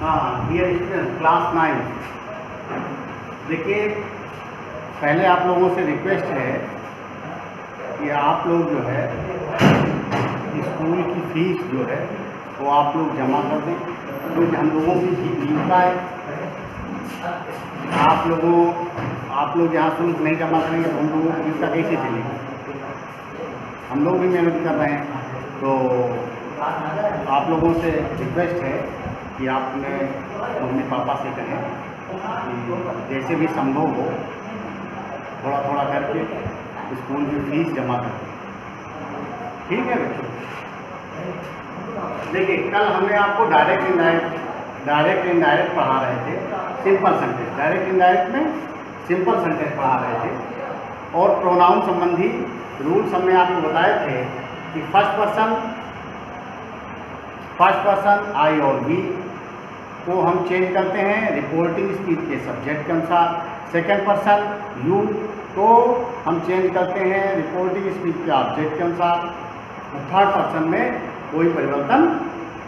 हाँ, dear student class 9। देखिए, पहले आप लोगों से रिक्वेस्ट है कि आप लोग जो है स्कूल की फीस जो है वो आप लोग जमा कर दें, क्योंकि हम लोगों की जीविका है। आप लोग यहाँ शुल्क नहीं जमा करेंगे तो हम लोगों की जीविका कैसे चलेगी? हम लोग भी मेहनत कर रहे हैं। तो आप लोगों से रिक्वेस्ट है कि आप अपने मम्मी पापा से कहें कि जैसे भी संभव हो थोड़ा थोड़ा करके स्कूल की फीस जमा करें। ठीक है बच्चों? देखिए, कल हमने आपको डायरेक्ट इनडायरेक्ट पढ़ा रहे थे, सिंपल सेंटेंस। डायरेक्ट इनडायरेक्ट में सिंपल सेंटेंस पढ़ा रहे थे और प्रोनाउन संबंधी रूल्स हमने आपको बताए थे कि फर्स्ट पर्सन आई और वी को हम चेंज करते हैं रिपोर्टिंग स्पीच के सब्जेक्ट के अनुसार। सेकेंड पर्सन यू को हम चेंज करते हैं रिपोर्टिंग स्पीच के ऑब्जेक्ट के अनुसार। थर्ड पर्सन में कोई परिवर्तन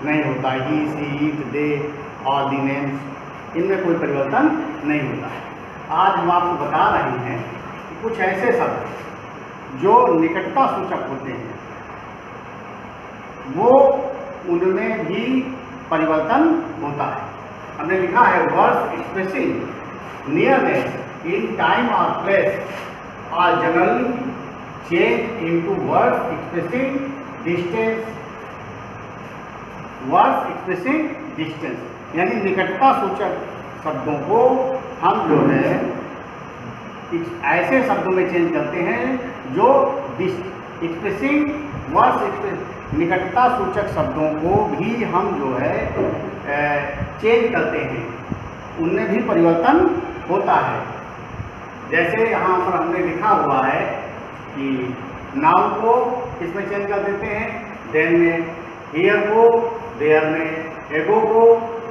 नहीं होता। He, she, it, they, all the names, इनमें कोई परिवर्तन नहीं होता है। आज हम आपको बता रहे हैं कि कुछ ऐसे शब्द जो निकटता सूचक होते हैं वो उनमें भी परिवर्तन होता है। हमने लिखा है words expressing nearness in time और place are generally change into words expressing distance. यानी निकटता सूचक शब्दों को हम जो है ऐसे शब्दों में चेंज करते हैं जो निकटता सूचक शब्दों को भी हम जो है चेंज करते हैं, उनमें भी परिवर्तन होता है। जैसे यहाँ पर हमने लिखा हुआ है कि नाउ को किसमें चेंज कर देते हैं? देन में, हियर को देयर में, एगो को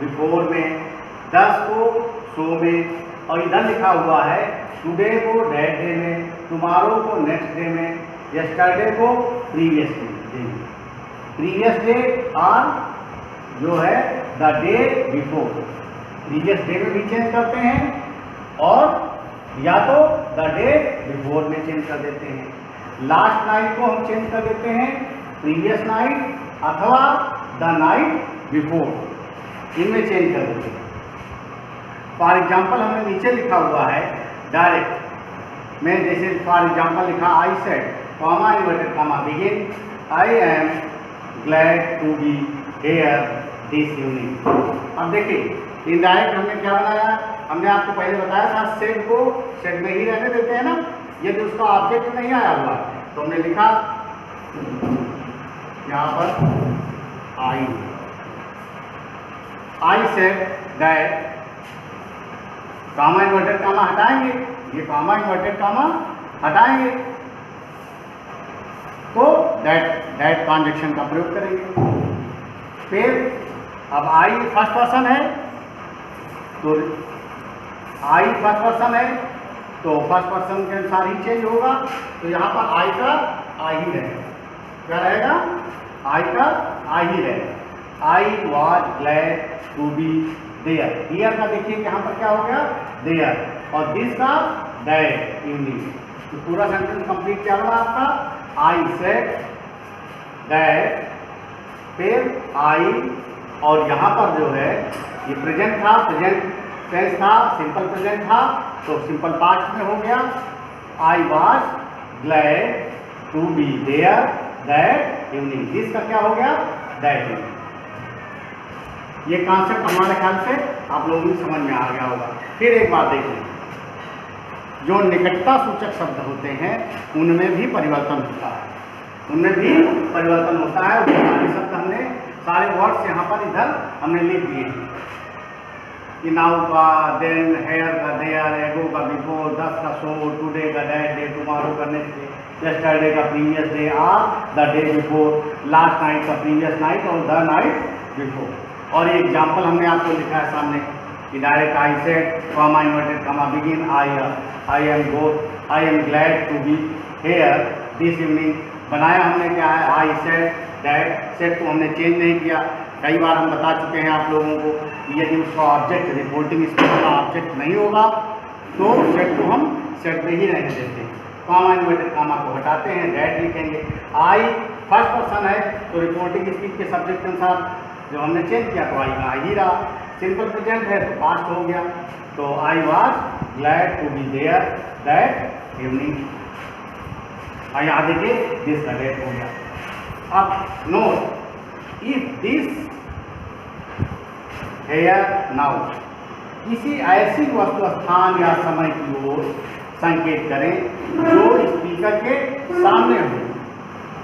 बिफोर में, दस को सो में, और इधर लिखा हुआ है टुडे को दैट डे में, टुमारो को नेक्स्ट डे में, यस्टरडे को प्रीवियस डे में। प्रीवियस डे और जो है the day before, previous day में भी चेंज करते हैं और या तो द डे बिफोर में चेंज कर देते हैं। लास्ट नाइट को हम चेंज कर देते हैं प्रीवियस नाइट अथवा द नाइट बिफोर, इनमें चेंज कर देते हैं। फॉर एग्जाम्पल हमने नीचे लिखा हुआ है डायरेक्ट में, जैसे फॉर एग्जाम्पल लिखा I said comma inverted comma begin I am glad to be here this evening. अब देखिए इनडायरेक्ट हमने क्या बनाया? हमने आपको पहले बताया था सेड को सेड में ही रहने देते हैं ना, यदि उसका ऑब्जेक्ट नहीं आया हुआ तो हमने लिखा यहाँ पर I said that, comma inverted comma हटाएंगे, ये कामा इन्वर्टेड कामा हटाएंगे तो दैट ट्रांजेक्शन का प्रयोग करेंगे। फिर अब आई फर्स्ट पर्सन है तो आई फर्स्ट पर्सन है तो फर्स्ट पर्सन के अनुसार ही चेंज होगा। तो यहाँ पर आई का आई ही रहेगा। क्या रहेगा? आई का आई ही रहेगा। I was glad to be there. Here का देखिए यहाँ पर क्या हो गया? देयर। और दिस का दैट इवनिंग। तो पूरा सेंटेंस कंप्लीट क्या हुआ आपका? आई सेड दैट, फिर आई, और यहाँ पर जो है ये प्रेजेंट था, प्रेजेंट टेंस था, सिंपल प्रेजेंट था तो सिंपल पास्ट में हो गया। I was glad to be there that evening. This का क्या हो गया? That evening. ये कॉन्सेप्ट हमारे ख्याल से आप लोगों को समझ में आ गया होगा। फिर एक बात देख लें, जो निकटता सूचक शब्द होते हैं उनमें भी परिवर्तन होता है, उनमें भी परिवर्तन होता है। वो सारे शब्द हमने, सारे वर्ड्स यहाँ पर इधर हमने लिख दिए हैं कि नाउ का, देन, हेयर का, देयर, एगो का बिफोर, दस का सो, टुडे का दैट डे, टुमारो का नेक्स्ट डे, यस्टरडे का प्रीवियस डे और the day before, last night का प्रीवियस नाइट और द नाइट बिफोर। और ये एग्जाम्पल हमने आपको लिखा है सामने कि direct I said comma inverted comma begin I am glad to be here this evening. बनाया हमने क्या है? आई सेड दैट। सेड को हमने चेंज नहीं किया। कई बार हम बता चुके हैं आप लोगों को कि यदि उसका ऑब्जेक्ट रिपोर्टिंग स्पीच का ऑब्जेक्ट नहीं होगा तो सेट को हम सेट में ही रहने देते हैं, कॉमा इन्वर्टेड कॉमा को हटाते हैं, दैट लिखेंगे। आई फर्स्ट पर्सन है तो रिपोर्टिंग स्पीच के सब्जेक्ट के अनुसार जब हमने चेंज किया तो आई का आई ही रहा। सिंपल प्रेजेंट है तो पास्ट हो गया, तो I was glad to be there that evening. और यहाँ देखिए दिस का डेट हो गया। अब note if this here now किसी ऐसी वस्तु स्थान या समय की ओर संकेत करें जो स्पीकर के सामने हो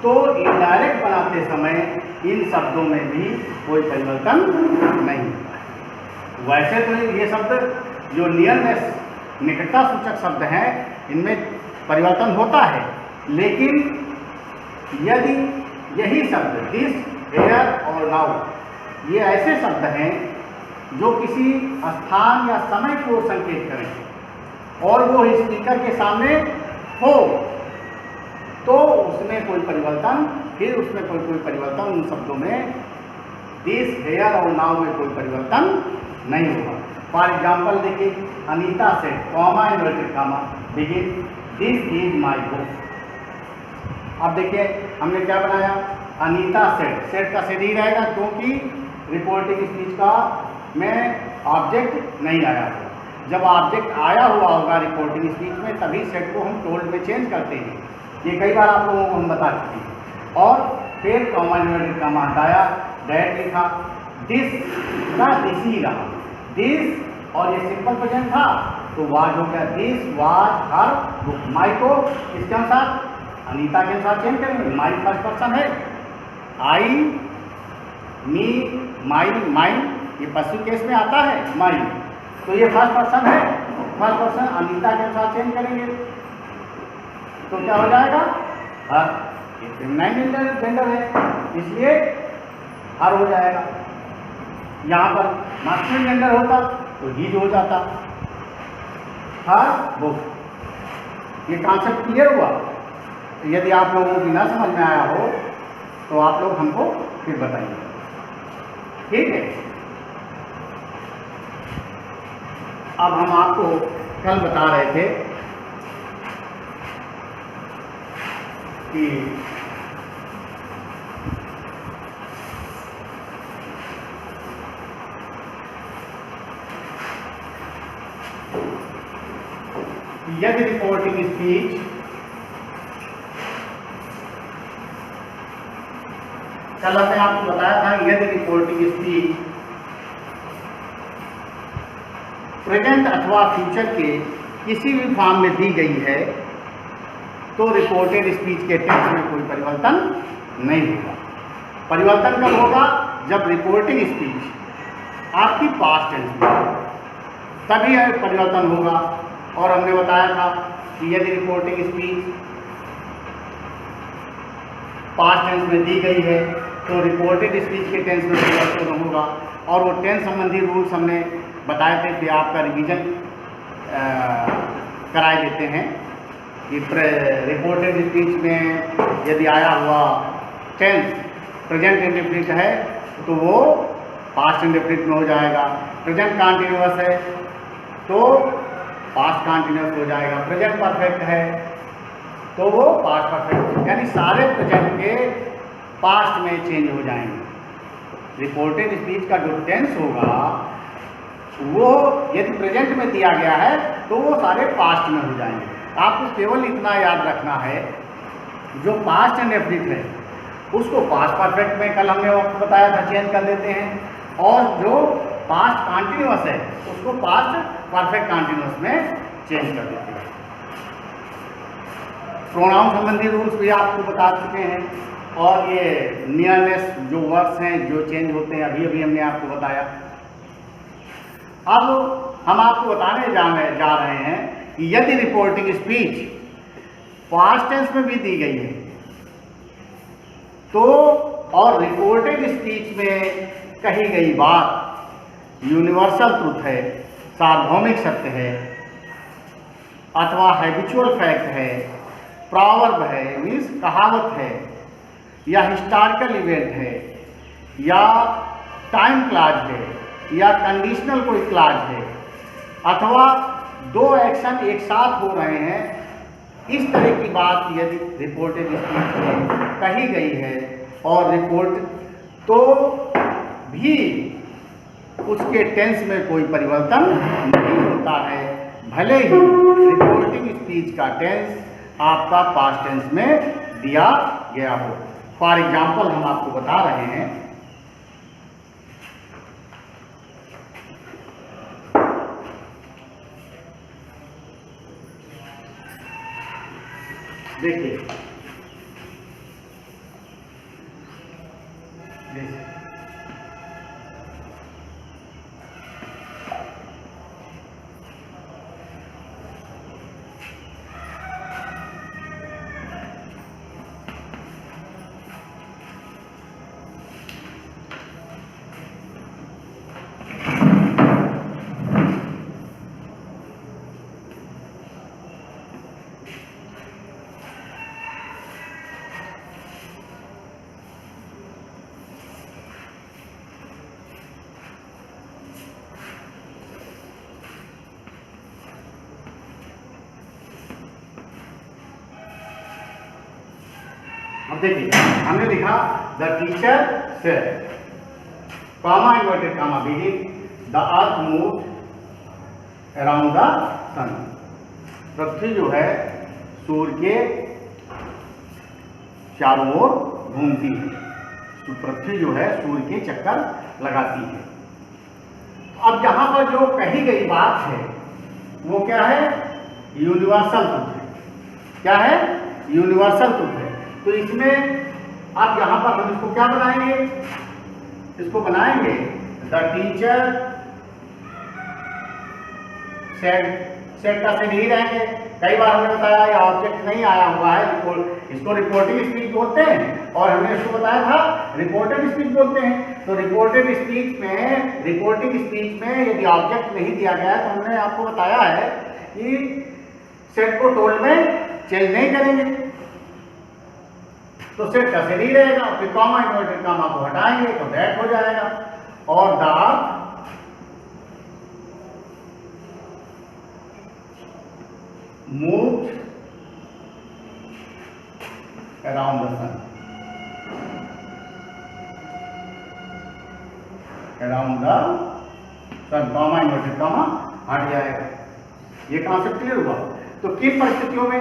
तो इनडायरेक्ट बनाते समय इन शब्दों में भी कोई परिवर्तन नहीं होता है। वैसे तो ये शब्द जो नियरनेस निकटता सूचक शब्द हैं इनमें परिवर्तन होता है, लेकिन यदि यही शब्द दिस हेयर और नाउ ये ऐसे शब्द हैं जो किसी स्थान या समय की ओर संकेत करें और वो स्पीकर के सामने हो तो उसमें कोई परिवर्तन, फिर उसमें कोई परिवर्तन उन शब्दों में दिस हेयर और नाउ में कोई परिवर्तन नहीं होगा। फॉर एग्जाम्पल देखिए, Anita said comma inverted comma begin this is my book. अब देखिए हमने क्या बनाया, अनीता सेड, सेड का सेड ही रहेगा क्योंकि रिपोर्टिंग स्पीच का में ऑब्जेक्ट नहीं आया होगा। जब ऑब्जेक्ट आया हुआ होगा रिपोर्टिंग स्पीच में तभी सेड को हम टोल्ड में चेंज करते हैं, ये कई बार आप लोगों को हम बता चुके हैं। और फिर कॉमा इन्वर्टेड कॉमा हटाया, दैट लिखा, दिस का दिस ही रहा, दिस और ये सिंपल प्रेजेंट था तो वाज हो गया, दिस वाज हर बुक। माई को इसके अनुसार अनीता के अनुसार चेंज करेंगे, माई फर्स्ट पर्सन है, आई मी माई माइन ये पशु केस में आता है माई, तो ये फर्स्ट पर्सन है, फर्स्ट पर्सन अनीता के अनुसार चेंज करेंगे तो क्या हो जाएगा हर। ये फेमिनाइन जेंडर है इसलिए हर हो जाएगा। यहाँ पर मास्कुलिन जेंडर होता तो हीज हो जाता, हर बुक। ये कॉन्सेप्ट क्लियर हुआ? यदि आप लोगों को ना समझ में आया हो तो आप लोग हमको फिर बताइए, ठीक है। अब हम आपको कल बता रहे थे कि यदि रिपोर्टिंग स्पीच कल हमने आपको बताया था, यदि रिपोर्टिंग स्पीच प्रेजेंट अथवा फ्यूचर के किसी भी फॉर्म में दी गई है तो रिपोर्टेड स्पीच के टेंस में कोई परिवर्तन नहीं होगा। परिवर्तन कब होगा? जब रिपोर्टिंग स्पीच आपकी पास्ट टेंस में, तभी परिवर्तन होगा। और हमने बताया था कि यदि रिपोर्टिंग स्पीच पास्ट टेंस में दी गई है तो रिपोर्टेड स्पीच के टेंस में परिवर्तन होगा। और वो टेंस संबंधी रूल्स हमने बताए थे कि आपका रिवीजन कराए देते हैं कि रिपोर्टेड स्पीच में यदि आया हुआ टेंस प्रेजेंट इंडेफिनिट है तो वो पास्ट इंडेफिनिट में हो जाएगा। प्रेजेंट कॉन्टिन्यूअस है तो पास्ट कॉन्टिन्यूअस हो जाएगा। प्रेजेंट परफेक्ट है तो वो पास्ट परफेक्ट, यानी सारे प्रेजेंट के पास्ट में चेंज हो जाएंगे। रिपोर्टेड स्पीच का जो टेंस होगा वो यदि प्रेजेंट में दिया गया है तो वो सारे पास्ट में हो जाएंगे। आपको केवल इतना याद रखना है, जो पास्ट इंडेफिनिट है उसको पास्ट परफेक्ट में कल हमने आपको बताया था चेंज कर देते हैं, और जो पास्ट कॉन्टिन्यूअस है उसको पास्ट परफेक्ट कॉन्टिन्यूअस में चेंज कर देते हैं। प्रोनाउन संबंधी रूल्स भी आपको बता चुके हैं, और ये नियरनेस जो वर्ड्स हैं जो चेंज होते हैं अभी अभी हमने आपको बताया। अब हम आपको बताने जा रहे हैं कि यदि रिपोर्टिंग स्पीच पास्ट टेंस में भी दी गई है तो, और रिपोर्टेड स्पीच में कही गई बात यूनिवर्सल ट्रुथ है, सार्वभौमिक सत्य है, अथवा हैबिचुअल फैक्ट है, प्रॉवर्ब है मीन्स कहावत है, या हिस्टोरिकल इवेंट है, या टाइम क्लॉज है या कंडीशनल कोई क्लॉज है अथवा दो एक्शन एक साथ हो रहे हैं, इस तरह की बात यदि रिपोर्टेड स्पीच में कही गई है और रिपोर्ट तो भी उसके टेंस में कोई परिवर्तन नहीं होता है, भले ही रिपोर्टिंग स्पीच का टेंस आपका पास्ट टेंस में दिया गया हो। फॉर एग्जाम्पल हम आपको बता रहे हैं, देखिए अब देखिए हमने लिखा the teacher said, comma inverted comma begin, the earth move around the sun. पृथ्वी जो है सूर्य के चारों ओर घूमती है, तो पृथ्वी जो है सूर्य के चक्कर लगाती है। अब यहां पर जो कही गई बात है वो क्या है? यूनिवर्सल ट्रुथ है। क्या है? यूनिवर्सल ट्रुथ है। तो इसमें अब यहां पर हम इसको क्या बनाएंगे? इसको बनाएंगे द टीचर सेड का से नहीं रहेंगे। कई बार हमने बताया ये ऑब्जेक्ट नहीं आया हुआ है, इसको रिपोर्टिंग स्पीच बोलते हैं और हमने इसको बताया था रिपोर्टेड स्पीच बोलते हैं। तो रिपोर्टिंग स्पीच में यदि ऑब्जेक्ट नहीं दिया गया तो हमने आपको बताया है कि सेट को टोल्ड में चेंज नहीं करेंगे, तो सेट का से नहीं रहेगा, फिर कॉमा इन्वर्टेड कॉमा को हटाएंगे तो दैट हो जाएगा। और the move around the sun, around the sun, comma inverted comma हट जाएगा। ये कॉन्सेप्ट क्लियर हुआ? तो किन परिस्थितियों में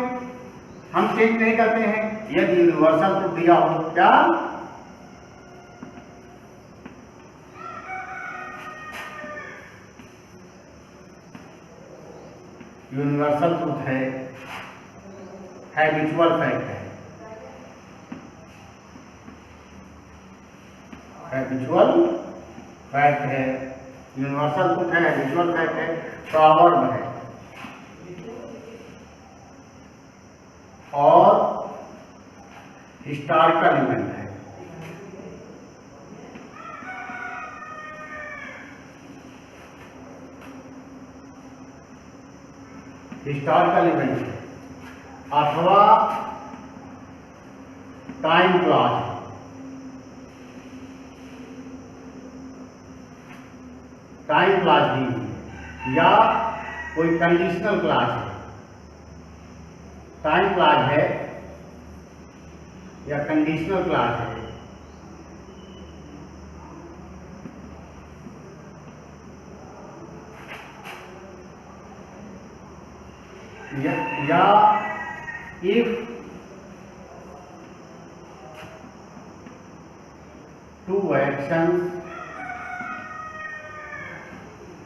हम चेंज नहीं करते हैं? यदि यूनिवर्सल ट्रुथ दिया हो। क्या? यूनिवर्सल ट्रुथ है, हैबिचुअल फैक्ट है, हैबिचुअल फैक्ट है, यूनिवर्सल ट्रुथ है, हैबिचुअल फैक्ट है, प्रॉवर्ब है और हिस्टोरिकल इवेंट है। हिस्टोरिकल इवेंट है अथवा टाइम क्लॉज, टाइम क्लॉज भी या कोई कंडीशनल क्लॉज है। टाइम क्लॉज है या कंडीशनल क्लॉज है, या if two actions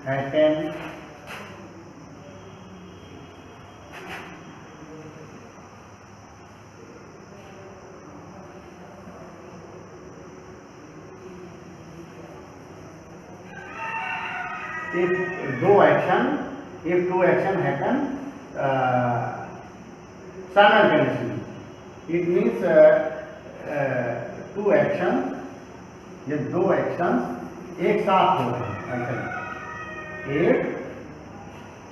happen if two action happen simultaneously, it means two action, ये दो एक्शंस एक साथ हो रहे हैं, एक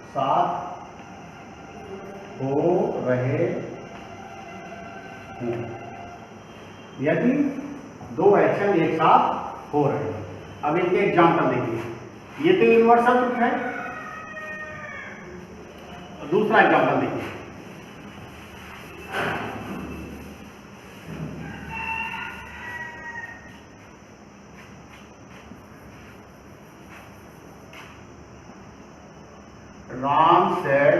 साथ हो रहे हैं। यदि दो एक्शन एक साथ हो रहे हैं, अब इनके एग्जाम्पल देखिए, ये तो यूनिवर्सल ट्रुथ है। दूसरा एग्जाम्पल देखिए, Ram said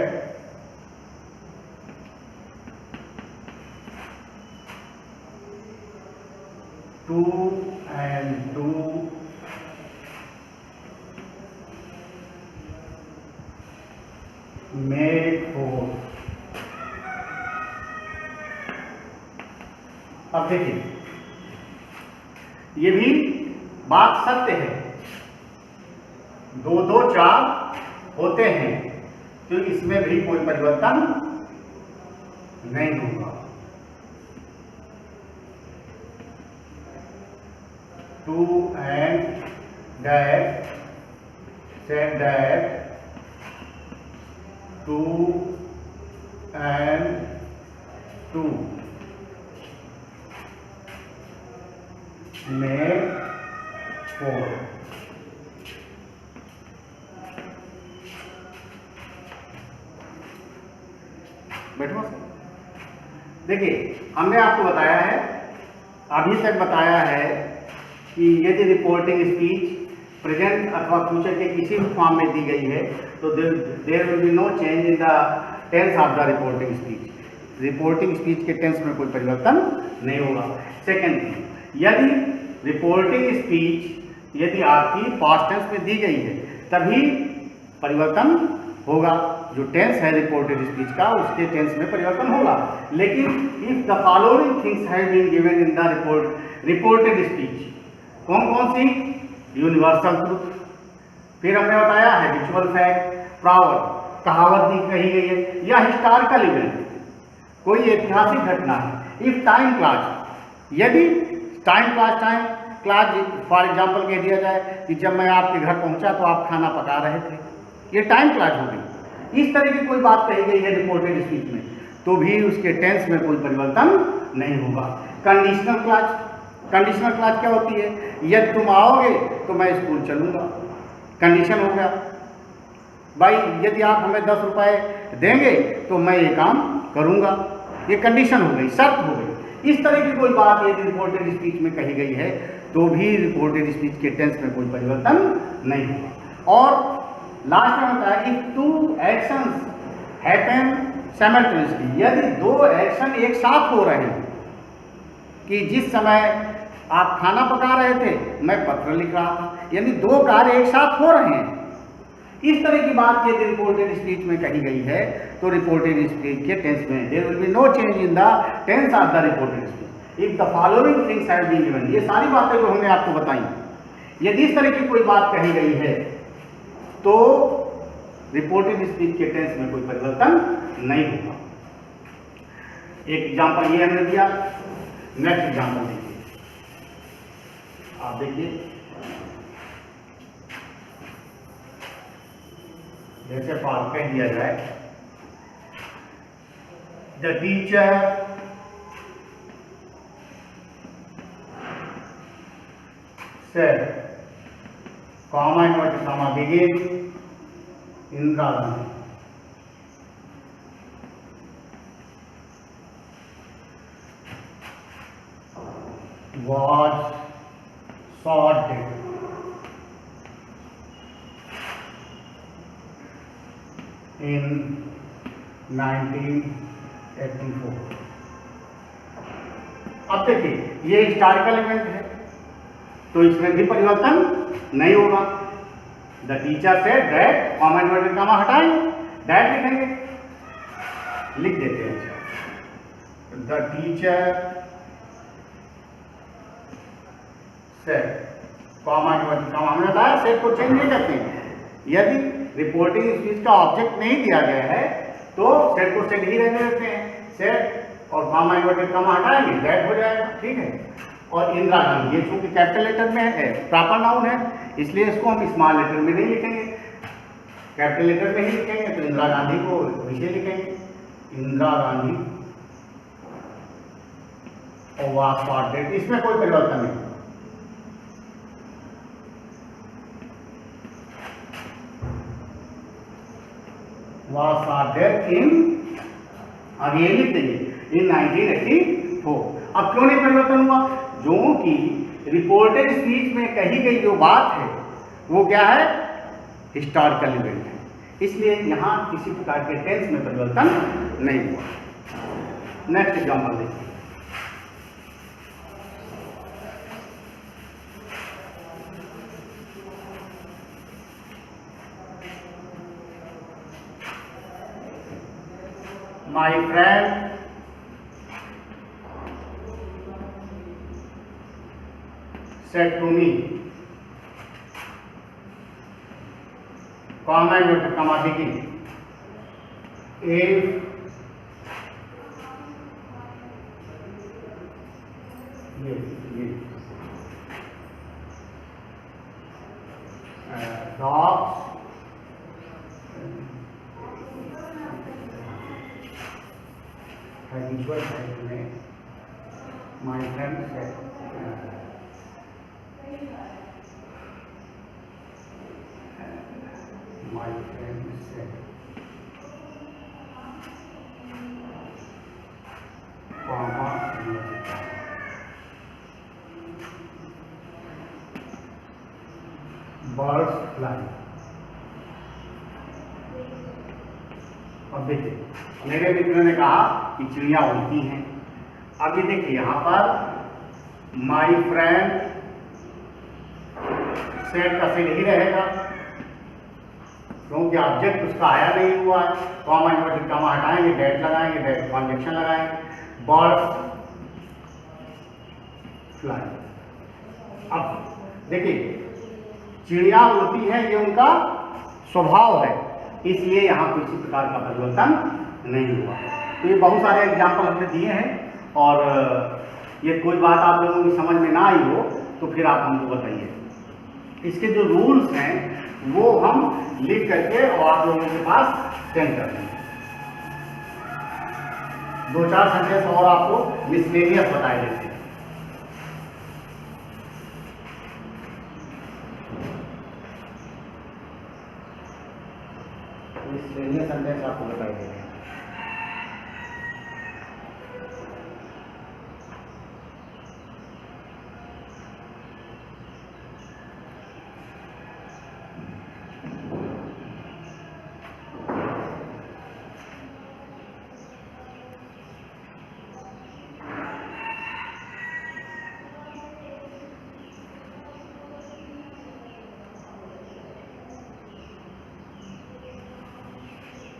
two and two make four। अब देखिए, ये भी बात सत्य है, 2 2 4 होते हैं, तो इसमें भी कोई परिवर्तन नहीं होगा। 2 and that said that 2 and 2 make 4। बैठो। देखिए, हमने आपको बताया है, अभी तक बताया है कि यदि रिपोर्टिंग स्पीच प्रेजेंट अथवा फ्यूचर के किसी भी फॉर्म में दी गई है तो there will be no change in the tense of the reporting speech. Reporting speech के टेंस में कोई परिवर्तन नहीं होगा। सेकेंड, यदि रिपोर्टिंग स्पीच यदि आपकी पास्ट टेंस में दी गई है तभी परिवर्तन होगा। जो टेंस है रिपोर्टेड स्पीच का, उसके टेंस में परिवर्तन होगा। लेकिन if the following things have been given in the reported speech, कौन कौन सी? यूनिवर्सल ट्रुथ, फिर हमने बताया हैबिचुअल फैक्ट, प्रॉवर्ब, कहावत भी कही गई है, या हिस्टोरिकल इवेंट, कोई ऐतिहासिक घटना है। इफ टाइम क्लास, यदि टाइम क्लास फॉर एग्जाम्पल कह दिया जाए कि जब मैं आपके घर पहुंचा तो आप खाना पका रहे थे, ये टाइम क्लास हो गई। इस तरह की कोई बात कही गई है रिपोर्टेड स्पीच में, तो भी उसके टेंस में कोई परिवर्तन नहीं होगा। कंडीशनल क्लास, कंडीशनल क्लास क्या होती है? यदि तुम आओगे तो मैं स्कूल चलूंगा, कंडीशन हो गया भाई, यदि आप हमें 10 रुपए देंगे तो मैं ये काम करूंगा, ये कंडीशन हो गई, शर्त हो गई। इस तरह की कोई बात यदि रिपोर्टेड स्पीच में कही गई है तो भी रिपोर्टेड स्पीच के टेंस में कोई परिवर्तन नहीं होगा। और लास्ट में होता है इफ 2 एक्शंस हैपन साइमल्टेनियसली, यदि 2 एक्शन एक साथ हो रहे हैं, कि जिस समय आप खाना पका रहे थे मैं पत्र लिख रहा था, यानी 2 कार्य एक साथ हो रहे हैं। इस तरह की बात यदि रिपोर्टेड स्पीच में कही गई है तो रिपोर्टेड स्पीच के टेंस में there will be no change in the tense of the reported speech if the following things have been given. ये सारी बातें जो हमने आपको बताई, यदि इस तरह की कोई बात कही गई है तो रिपोर्टेड स्पीच के टेंस में कोई परिवर्तन नहीं होगा। एक एग्जाम्पल ये हमने दिया, नेक्स्ट एग्जाम्पल देखिए, आप देखिए, जैसे पाठ कह दिया जाए the teacher said, comma inverted comma begin, Indira Gandhi was shot dead in 1984। अब देखिए, ये हिस्टोरिकल इवेंट है तो इसमें भी परिवर्तन नहीं होगा। The teacher say that, comma inverted comma हटाएंगे, दैट लिखेंगे, लिख देते हैं। द टीचर से, कॉमा इन्वर्टेड कॉमा, हमने बताया सेट को चेंज नहीं करते हैं। यदि रिपोर्टिंग स्पीच का ऑब्जेक्ट नहीं दिया गया है तो सेट को सेट ही रहने देते हैं, सेट और कॉमा इन्वर्टेड कॉमा हटाएंगे, दैट हो जाएगा, ठीक है। और इंदिरा गांधी, ये चूंकि कैपिटल लेटर में है, प्रॉपर नाउन है, इसलिए इसको हम स्मॉल लेटर में नहीं लिखेंगे, कैपिटल लेटर में ही लिखेंगे। तो इंदिरा गांधी को विषय लिखेंगे, इंदिरा गांधी और वाज शॉट डेड, इसमें कोई परिवर्तन नहीं। was death in, अब ये लिख देंगे in 1984। अब क्यों नहीं परिवर्तन हुआ? जो कि रिपोर्टेड स्पीच में कही गई जो बात है वो क्या है? हिस्टोरिकल इवेंट है, इसलिए यहां किसी प्रकार के टेंस में परिवर्तन नहीं हुआ। नेक्स्ट एग्जाम्पल देखिए, My friend said to me, comma inverted comma begin, if dogs habitual में my friend said my friend said comma birds fly। अब देखिए, मेरे मित्र ने कहा कि चिड़िया उड़ती हैं। अब ये देखिए यहाँ पर माई फ्रेंड सेड का सेड ही रहेगा क्योंकि ऑब्जेक्ट उसका आया नहीं हुआ है। कॉमा इन्वर्टेड कॉमा हटाएंगे, डेट लगाएंगे, डेट कॉन्जेक्शन लगाएंगे, बर्ड्स फ्लाई। अब देखिए, चिड़िया उड़ती है, ये उनका स्वभाव है, इसलिए यहाँ किसी प्रकार का परिवर्तन नहीं हुआ। तो ये बहुत सारे एग्जाम्पल हमने दिए हैं, और ये कोई बात आप लोगों की समझ में ना आई हो तो फिर आप हमको बताइए। इसके जो रूल्स हैं वो हम लिख करके और आप लोगों के पास सेंड कर देंगे। 2-4 सेंटेंस और आपको मिसलेनियस बताए देते हैं। मिसलेनियस सेंटेंस आपको बताए देते हैं।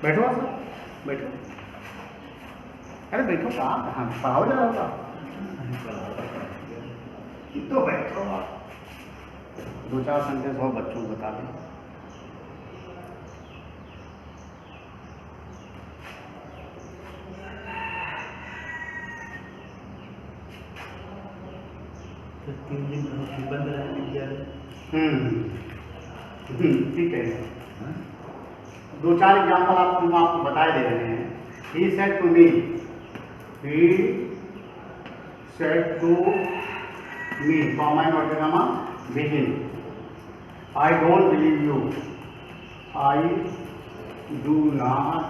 बैठो सर, बैठो। अरे बैठो, कहाँ पढ़ाओ जा रहा होगा तो बैठो आप। 2-4 सेंटेंस और बच्चों को बता दें। तो 3 दिन बंद रहा विद्यालय। ठीक है। 2-4 एग्जाम्पल आपको बताए दे रहे हैं। He said to me, comma inverted comma begin, I don't believe you, I do not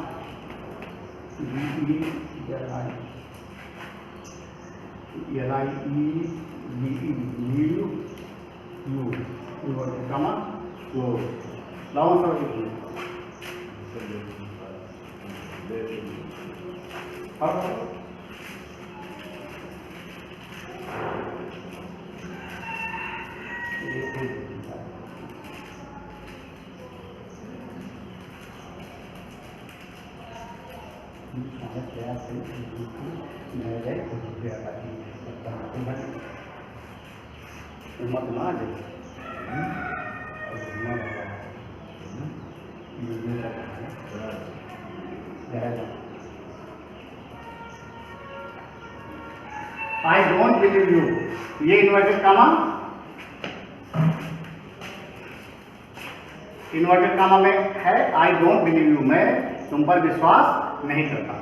believe you, inverted comma go. Long story. मत ना I don't believe you, ये इन्वर्टेड कामा में है I don't believe you, मैं तुम पर विश्वास नहीं करता।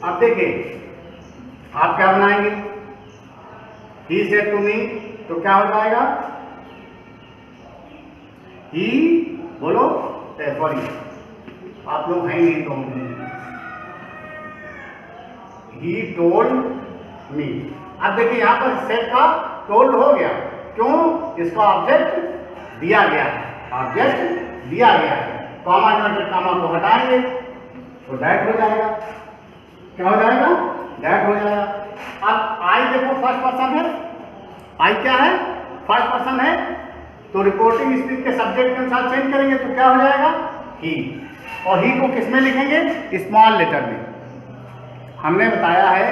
अब देखिए आप क्या बनाएंगे? He said to me, तो क्या हो जाएगा? ही बोलो, सॉरी आप लोग हैं नहीं तो ही टोल्ड मी। अब देखिए यहाँ पर सेड का टोल्ड हो गया, क्यों? इसका ऑब्जेक्ट दिया गया है, ऑब्जेक्ट दिया गया है। कॉमा इन्वर्टेड कॉमा को हटाएंगे तो दैट हो जाएगा। क्या हो जाएगा? दैट हो जाएगा। अब आई देखो फर्स्ट पर्सन है, आई क्या है? फर्स्ट पर्सन है, तो रिपोर्टिंग स्पीच के सब्जेक्ट के अनुसार चेंज करेंगे तो क्या हो जाएगा? ही। और ही को किसमें लिखेंगे? स्मॉल लेटर में। हमने बताया है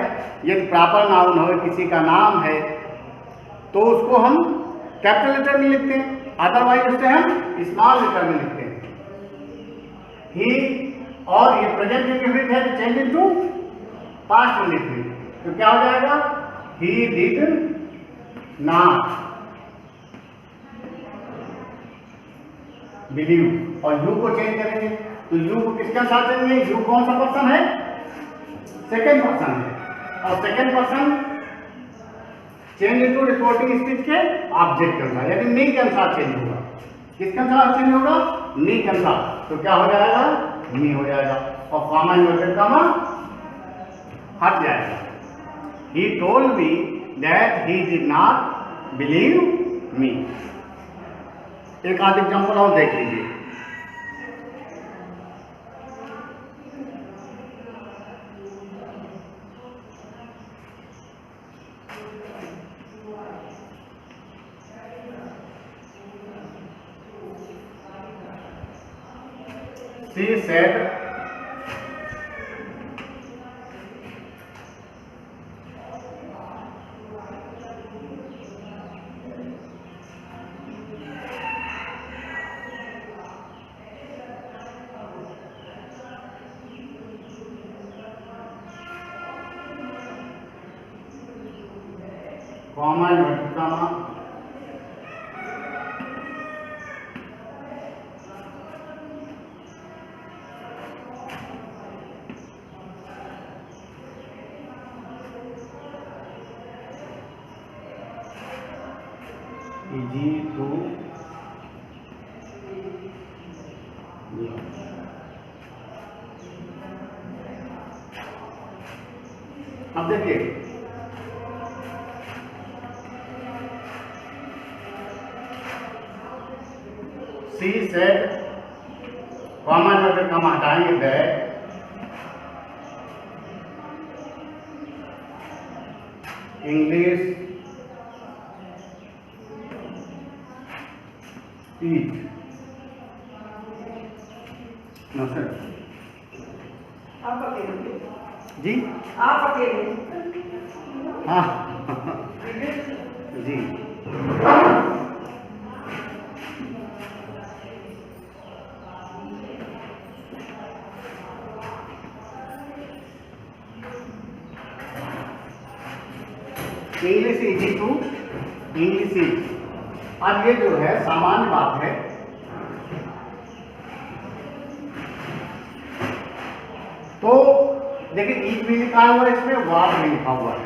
यदि प्रॉपर नाउन हो, किसी का नाम है, तो उसको हम कैपिटल लेटर में लिखते हैं, अदरवाइज उसे हम स्मॉल लेटर में लिखते हैं। ही, और ये प्रेजेंट इंडेफिनिट है तो चेंज इनटू पास्ट इंडेफिनिट, तो क्या हो जाएगा? ही डिड नॉट बिलीव। और यू को चेंज करेंगे तो यू को किसके अनुसार चेंज? यू कौन सा पर्सन है? सेकेंड पर्सन है, और second person change into reporting speech के ऑब्जेक्ट के अनुसार, यानी मी के अनुसार चेंज होगा। किसके अनुसार चेंज होगा? मी के अनुसार। तो क्या हो जाएगा? मी हो जाएगा, और कॉमा इन्वर्टेड कॉमा हट जाएगा। He told me that he did not believe me. एक आध एग्जाम्पल और देख लीजिए। She said comma inverted comma easy to अब देखिए she said, comma inverted comma हटाएंगे, that English eat. No sir, आप अकेले जी, आप अकेले हाँ जी। English easy to English is. अब ये जो है सामान्य बात है, तो देखिए ईज भी लिखा हुआ है इसमें, वार भी लिखा हुआ है।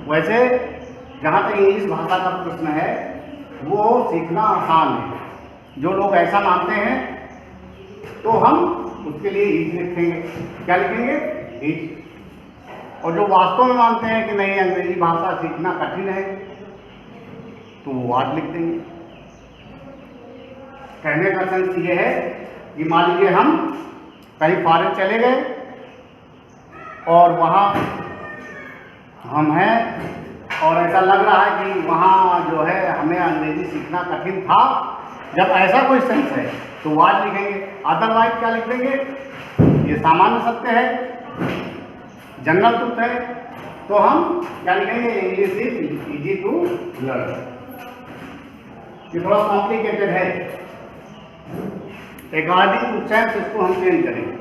वैसे जहाँ तक इंग्लिश भाषा का प्रश्न है वो सीखना आसान है। जो लोग ऐसा मानते हैं तो हम उसके लिए ईज लिखेंगे। क्या लिखेंगे? ईज। और जो वास्तव में मानते हैं कि नहीं अंग्रेजी भाषा सीखना कठिन है तो वो वाद लिख देंगे। कहने का सेंस ये है कि मान लीजिए हम कहीं फॉरेन चले गए और वहाँ हम हैं और ऐसा लग रहा है कि वहाँ जो है हमें अंग्रेजी सीखना कठिन था, जब ऐसा कोई सेंस है तो वाद लिखेंगे। अदरवाइज क्या लिख देंगे? ये सामान्य सत्य है, जनरल ट्रुथ है, तो हम क्या लिखेंगे? English is easy to learn. ये थोड़ा कॉम्प्लिकेटेड है, अकॉर्डिंग टू सेंस इसको हम चेंज करेंगे।